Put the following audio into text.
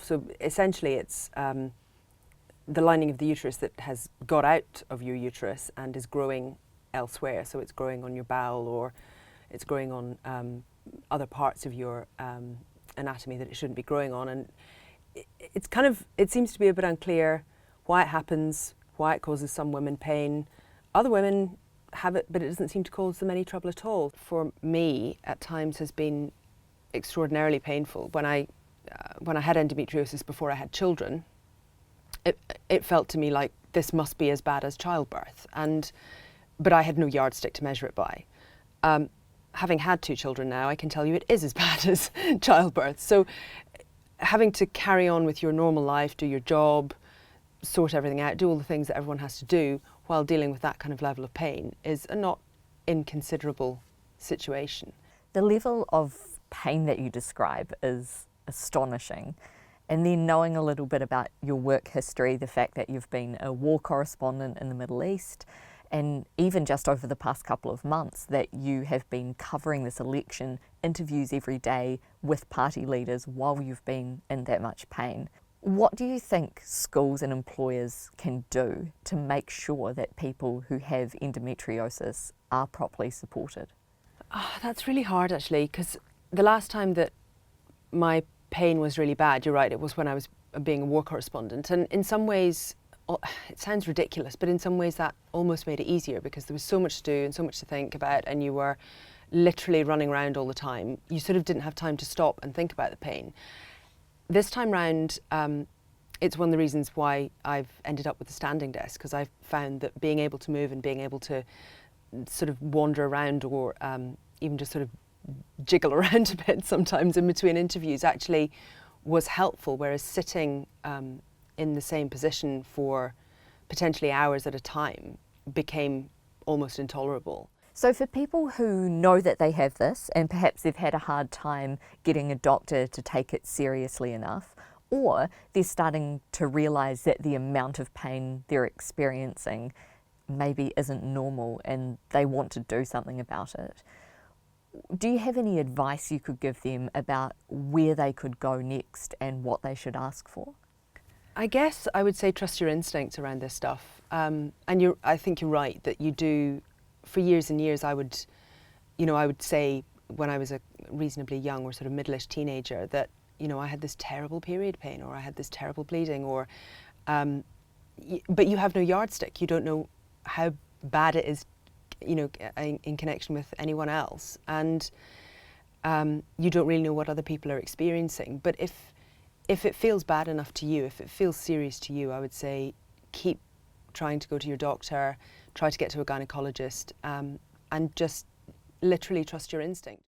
So essentially it's the lining of the uterus that has got out of your uterus and is growing elsewhere. So it's growing on your bowel, or it's growing on other parts of your anatomy that it shouldn't be growing on. And it seems to be a bit unclear why it happens, why it causes some women pain. Other women have it, but it doesn't seem to cause them any trouble at all. For me, at times has been extraordinarily painful. When I had endometriosis before I had children, it felt to me like this must be as bad as childbirth, but I had no yardstick to measure it by. Having had 2 children now, I can tell you it is as bad as childbirth. So having to carry on with your normal life, do your job, sort everything out, do all the things that everyone has to do while dealing with that kind of level of pain is a not inconsiderable situation. The level of pain that you describe is astonishing. And then knowing a little bit about your work history, the fact that you've been a war correspondent in the Middle East, and even just over the past couple of months that you have been covering this election, interviews every day with party leaders while you've been in that much pain. What do you think schools and employers can do to make sure that people who have endometriosis are properly supported? Oh, that's really hard actually, because the last time that my pain was really bad, you're right, it was when I was being a war correspondent. And in some ways, it sounds ridiculous, but in some ways that almost made it easier because there was so much to do and so much to think about, and you were literally running around all the time. You sort of didn't have time to stop and think about the pain. This time round, it's one of the reasons why I've ended up with a standing desk, because I've found that being able to move and being able to sort of wander around, or even just sort of jiggle around a bit sometimes in between interviews, actually was helpful, whereas sitting in the same position for potentially hours at a time became almost intolerable. So for people who know that they have this, and perhaps they've had a hard time getting a doctor to take it seriously enough, or they're starting to realise that the amount of pain they're experiencing maybe isn't normal and they want to do something about it, do you have any advice you could give them about where they could go next and what they should ask for? I guess I would say trust your instincts around this stuff. And I think you're right that you do. For years and years, I would say when I was a reasonably young or sort of middle-ish teenager that, I had this terrible period pain, or I had this terrible bleeding, or, but you have no yardstick. You don't know how bad it is, in connection with anyone else. And you don't really know what other people are experiencing. But if it feels bad enough to you, if it feels serious to you, I would say keep trying to go to your doctor, try to get to a gynecologist, and just literally trust your instinct.